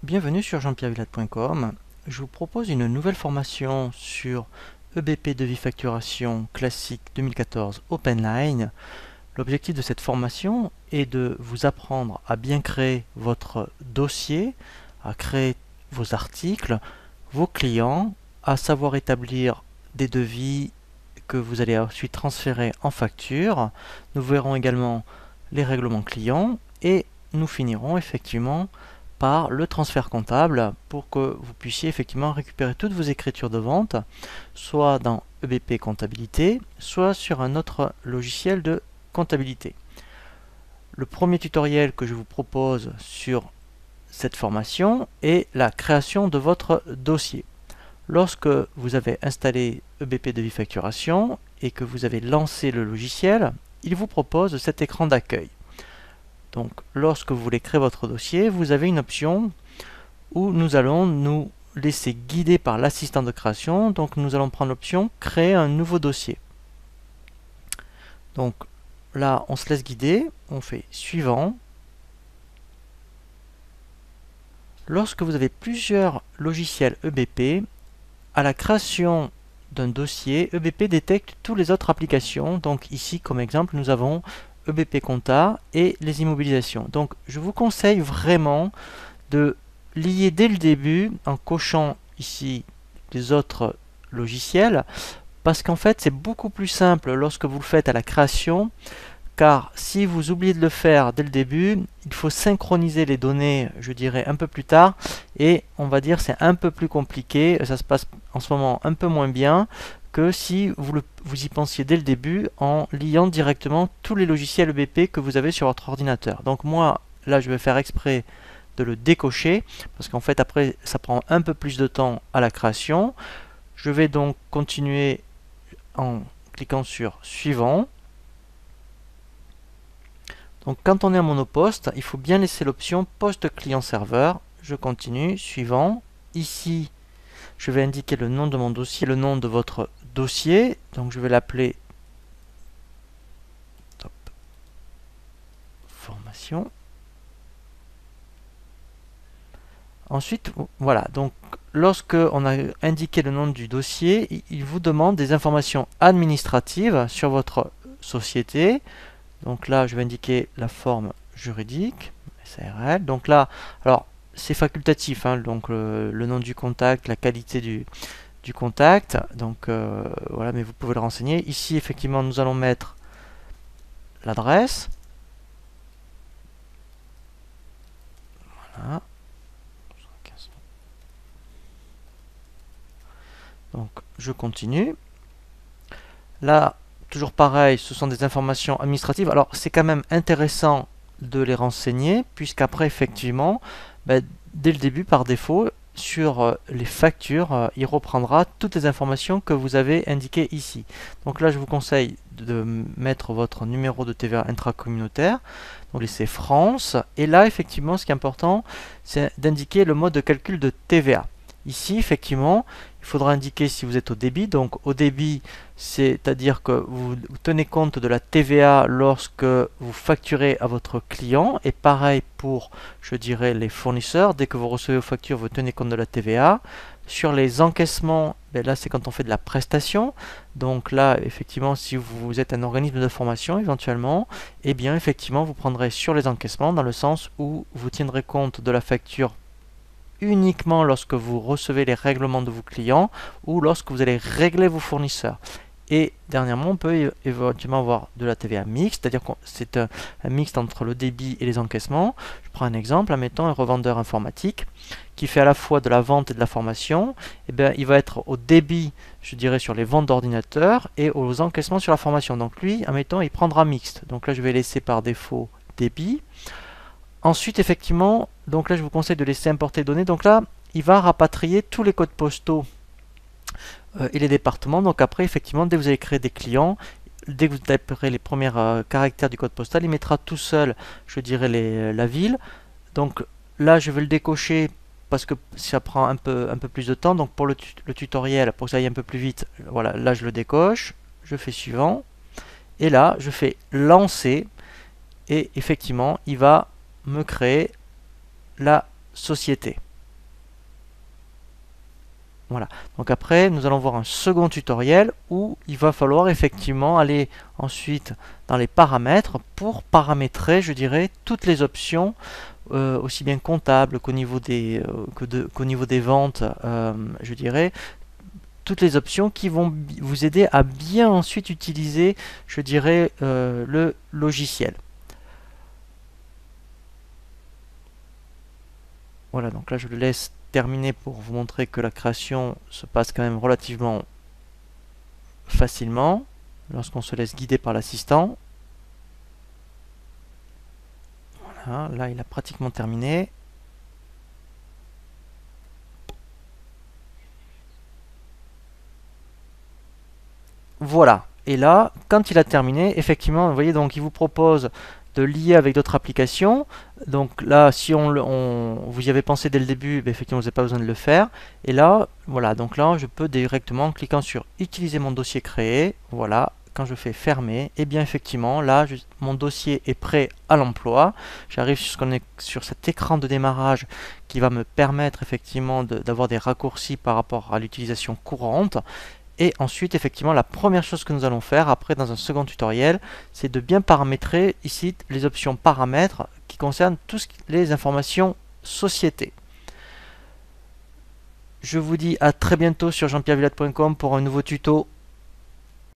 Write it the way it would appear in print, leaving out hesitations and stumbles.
Bienvenue sur jean-pierre-villade.com. Je vous propose une nouvelle formation sur EBP devis facturation classique 2014 OpenLine. L'objectif de cette formation est de vous apprendre à bien créer votre dossier, à créer vos articles, vos clients, à savoir établir des devis que vous allez ensuite transférer en facture. Nous verrons également les règlements clients et nous finirons effectivement par le transfert comptable pour que vous puissiez effectivement récupérer toutes vos écritures de vente, soit dans EBP comptabilité, soit sur un autre logiciel de comptabilité. Le premier tutoriel que je vous propose sur cette formation est la création de votre dossier. Lorsque vous avez installé EBP devis facturation et que vous avez lancé le logiciel, il vous propose cet écran d'accueil. Donc, lorsque vous voulez créer votre dossier, vous avez une option où nous allons nous laisser guider par l'assistant de création. Donc, nous allons prendre l'option créer un nouveau dossier. Donc, là, on se laisse guider. On fait suivant. Lorsque vous avez plusieurs logiciels EBP, à la création d'un dossier, EBP détecte toutes les autres applications. Donc, ici, comme exemple, nous avons EBP Compta et les immobilisations. Donc je vous conseille vraiment de lier dès le début en cochant ici les autres logiciels parce qu'en fait c'est beaucoup plus simple lorsque vous le faites à la création, car si vous oubliez de le faire dès le début, il faut synchroniser les données, je dirais un peu plus tard, et on va dire c'est un peu plus compliqué, ça se passe en ce moment un peu moins bien que si vous y pensiez dès le début en liant directement tous les logiciels EBP que vous avez sur votre ordinateur. Donc moi, là je vais faire exprès de le décocher, parce qu'en fait après ça prend un peu plus de temps à la création. Je vais donc continuer en cliquant sur suivant. Donc quand on est à monoposte, il faut bien laisser l'option poste client-serveur. Je continue, suivant. Ici, je vais indiquer le nom de mon dossier, le nom de votre dossier. Donc je vais l'appeler formation. Ensuite, voilà. Donc lorsque on a indiqué le nom du dossier, il vous demande des informations administratives sur votre société. Donc là, je vais indiquer la forme juridique, SARL. Donc là, alors c'est facultatif, hein, donc le nom du contact, la qualité du contact. Donc voilà, mais vous pouvez le renseigner. Ici, effectivement, nous allons mettre l'adresse. Voilà. Donc je continue. Là, toujours pareil, ce sont des informations administratives. Alors c'est quand même intéressant de les renseigner, puisqu'après effectivement, dès le début par défaut, sur les factures, il reprendra toutes les informations que vous avez indiquées ici. Donc là je vous conseille de mettre votre numéro de TVA intracommunautaire, donc laissez France, et là effectivement ce qui est important, c'est d'indiquer le mode de calcul de TVA. Ici effectivement, il faudra indiquer si vous êtes au débit. Donc au débit, c'est-à-dire que vous tenez compte de la TVA lorsque vous facturez à votre client. Et pareil pour, je dirais, les fournisseurs. Dès que vous recevez vos factures, vous tenez compte de la TVA. Sur les encaissements, là c'est quand on fait de la prestation. Donc là, effectivement, si vous êtes un organisme de formation éventuellement, eh bien effectivement, vous prendrez sur les encaissements dans le sens où vous tiendrez compte de la facture uniquement lorsque vous recevez les règlements de vos clients ou lorsque vous allez régler vos fournisseurs. Et dernièrement, on peut éventuellement avoir de la TVA mixte, c'est-à-dire que c'est un mixte entre le débit et les encaissements. Je prends un exemple, admettons un revendeur informatique qui fait à la fois de la vente et de la formation. Et bien, il va être au débit, je dirais, sur les ventes d'ordinateurs et aux encaissements sur la formation. Donc lui, admettons, il prendra mixte. Donc là, je vais laisser par défaut débit. Ensuite, effectivement, donc là, je vous conseille de laisser importer les données. Donc là, il va rapatrier tous les codes postaux et les départements. Donc après, effectivement, dès que vous allez créer des clients, dès que vous taperez les premiers caractères du code postal, il mettra tout seul, je dirais, la ville. Donc là, je vais le décocher parce que ça prend un peu plus de temps. Donc pour le tutoriel, pour que ça aille un peu plus vite, voilà, là, je le décoche. Je fais suivant. Et là, je fais lancer. Et effectivement, il va me créer la société. Voilà. Donc après, nous allons voir un second tutoriel où il va falloir effectivement aller ensuite dans les paramètres pour paramétrer, je dirais, toutes les options, aussi bien comptables qu'au niveau qu'au niveau des ventes, je dirais, toutes les options qui vont vous aider à bien ensuite utiliser, je dirais, le logiciel. Voilà, donc là je le laisse terminer pour vous montrer que la création se passe quand même relativement facilement lorsqu'on se laisse guider par l'assistant. Voilà, là il a pratiquement terminé. Voilà. Et là, quand il a terminé, effectivement, vous voyez, donc il vous propose de lier avec d'autres applications. Donc là, si vous y avez pensé dès le début, ben, effectivement, vous n'avez pas besoin de le faire. Et là, voilà, donc là, je peux directement, en cliquant sur utiliser mon dossier créé, voilà, quand je fais fermer, et bien effectivement, là, mon dossier est prêt à l'emploi. J'arrive sur cet écran de démarrage qui va me permettre effectivement d'avoir des raccourcis par rapport à l'utilisation courante. Et ensuite, effectivement, la première chose que nous allons faire après dans un second tutoriel, c'est de bien paramétrer ici les options paramètres qui concernent toutes les informations société. Je vous dis à très bientôt sur jeanpierrevillate.com pour un nouveau tuto